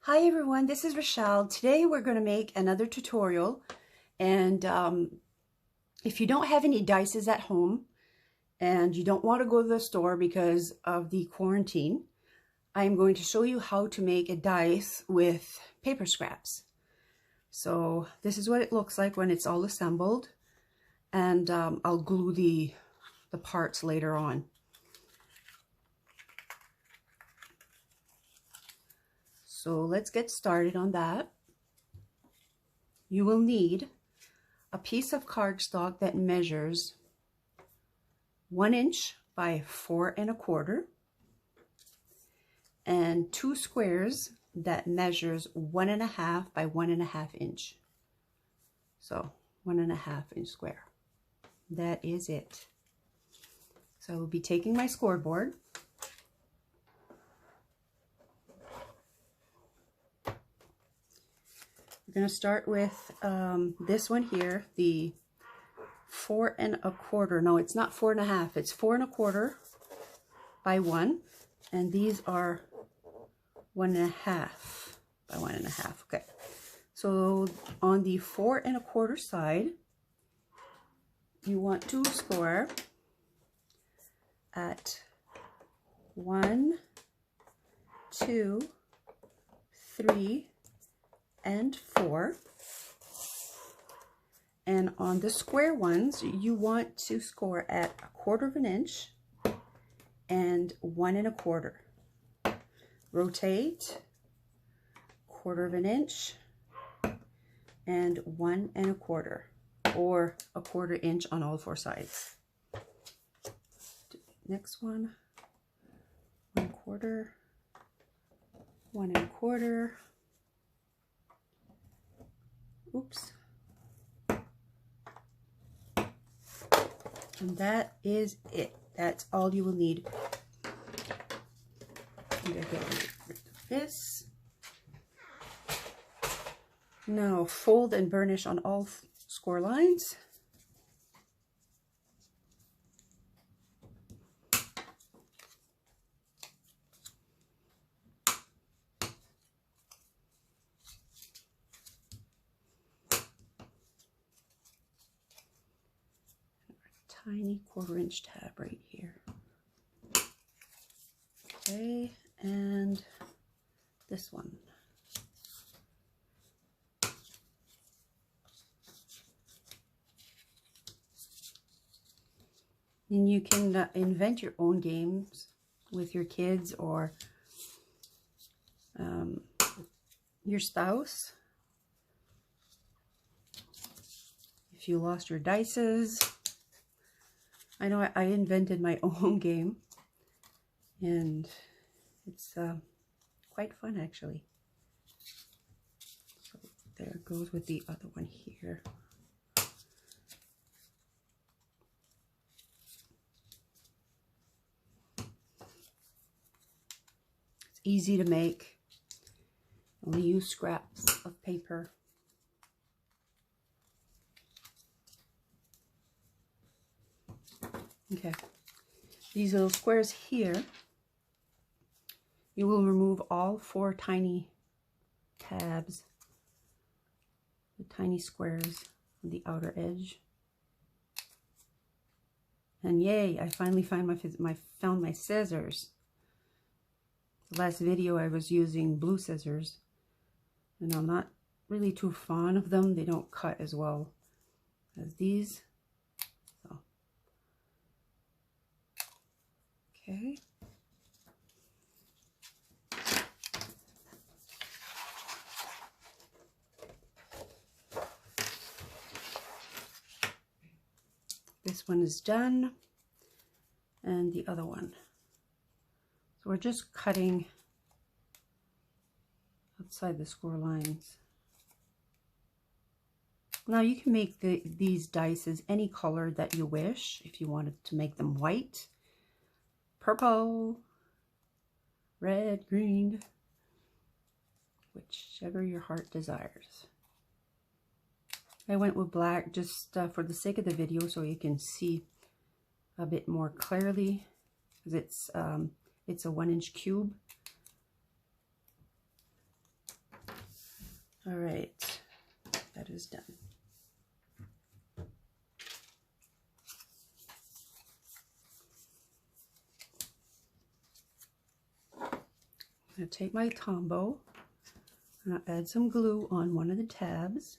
Hi everyone, this is Rachelle. Today we're going to make another tutorial, and if you don't have any dices at home and you don't want to go to the store because of the quarantine, I'm going to show you how to make a dice with paper scraps. So this is what it looks like when it's all assembled, and I'll glue the parts later on. So let's get started on that. You will need a piece of cardstock that measures 1 inch by 4 1/4 and 2 squares that measures 1 1/2 by 1 1/2 inch. So 1 1/2 inch square. That is it. So I will be taking my scoreboard. We're going to start with this one here, the 4 1/4. No, it's not 4 1/2. It's 4 1/4 by 1, and these are 1 1/2 by 1 1/2. Okay, so on the 4 1/4 side, you want to score at 1, 2, 3, and 4. And on the square ones, you want to score at 1/4 inch and 1 1/4. Rotate 1/4 inch and 1 1/4, or 1/4 inch on all 4 sides. Next one, 1 1/4, 1 1/4. Oops. And that is it. That's all you will need. I'm going to get rid of this. Now fold and burnish on all score lines. Tiny 1/4 inch tab right here. Okay, and this one. And you can invent your own games with your kids or your spouse. If you lost your dices, I know I invented my own game, and it's quite fun actually. So there it goes with the other one here. It's easy to make. Only use scraps of paper. Okay, these little squares here, you will remove all 4 tiny tabs, the tiny squares on the outer edge. And yay, I finally found my scissors. The last video I was using blue scissors, and I'm not really too fond of them. They don't cut as well as these. Okay. This one is done, and the other one. So we're just cutting outside the score lines. Now you can make these dices any color that you wish. If you wanted to make them white, purple, red, green, whichever your heart desires. I went with black just for the sake of the video, so you can see a bit more clearly, because it's a 1 inch cube. All right, that is done. I'm going to take my Tombow and I'll add some glue on one of the tabs.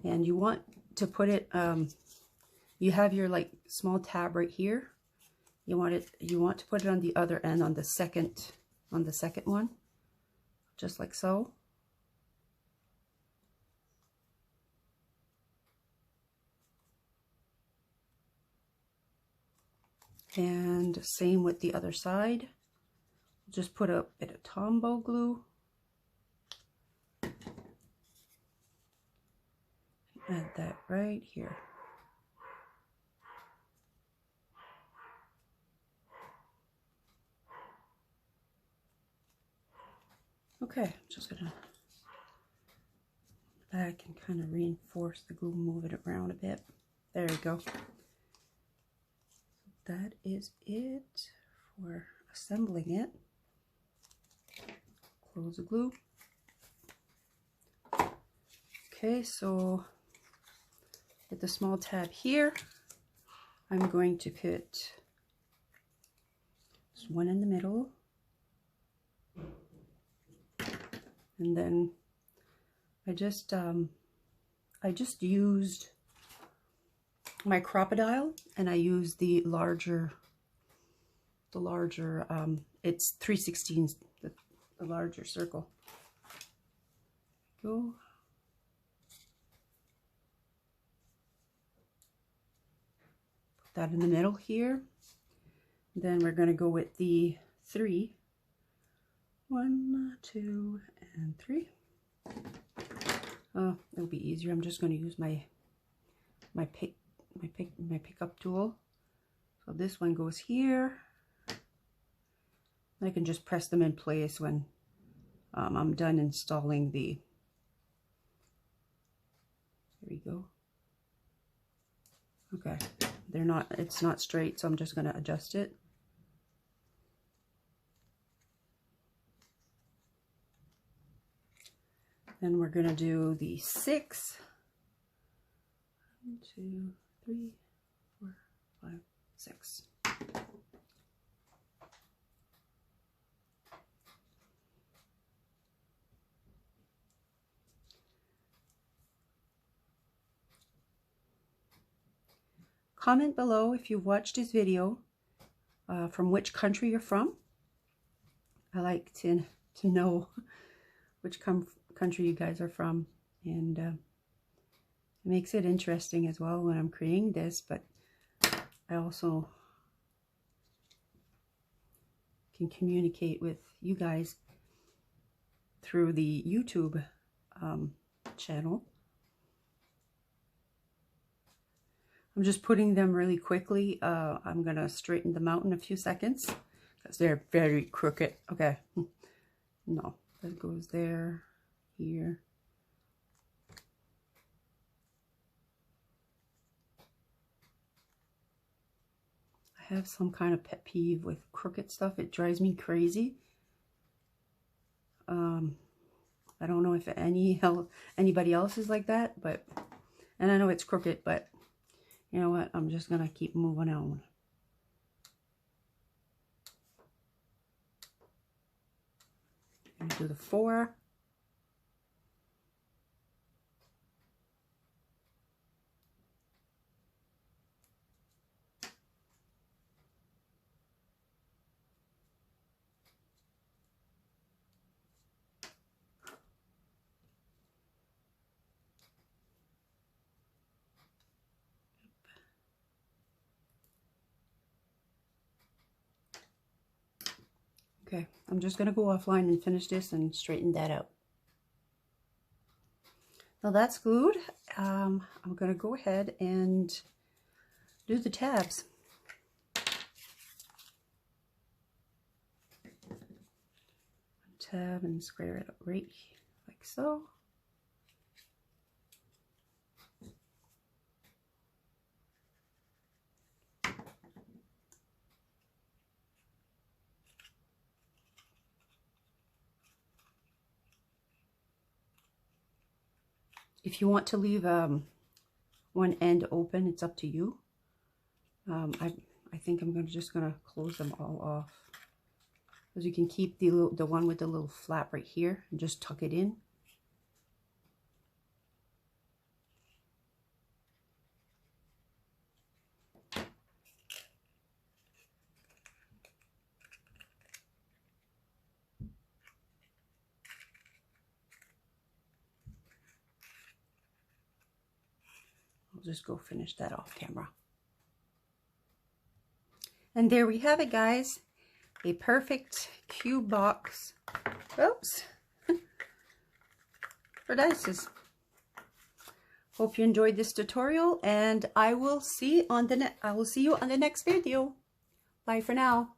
And you want to put it, you have your like small tab right here. You want to put it on the other end, on the second one, just like so. And same with the other side. Just put a bit of Tombow glue. Add that right here. Okay, I'm just gonna back and kind of reinforce the glue, move it around a bit. There we go. That is it for assembling it. Close the glue. Okay, so with the small tab here, I'm going to put just one in the middle. And then I just used my crocodile, and I used the larger, it's 3/16, the larger circle. Go. Put that in the middle here. Then we're going to go with the 3. 1, 2, and 3. Oh, it'll be easier. I'm just going to use my pickup tool. So this one goes here. I can just press them in place when I'm done installing the. There we go. Okay, it's not straight, so I'm just going to adjust it. Then we're going to do the 6. 1, 2, 3, 4, 5, 6. Comment below if you've watched this video, from which country you're from. I like to know which country you guys are from, and it makes it interesting as well when I'm creating this, but I also can communicate with you guys through the YouTube channel. I'm just putting them really quickly. I'm gonna straighten them out in a few seconds because they're very crooked. Okay, no, that goes there, here. I have some kind of pet peeve with crooked stuff. It drives me crazy. I don't know if anybody else is like that, but, and I know it's crooked, but you know what? I'm just gonna keep moving on. I'm gonna do the 4. Okay, I'm just going to go offline and finish this and straighten that out. Now that's glued. I'm going to go ahead and do the tabs. Tab and square it up right like so. If you want to leave one end open, it's up to you. I think I'm just gonna close them all off, because you can keep the one with the little flap right here and just tuck it in. I'll just go finish that off camera. And there we have it, guys. A perfect cube box. Oops. For dices. Hope you enjoyed this tutorial, and I will see you on the next video. Bye for now.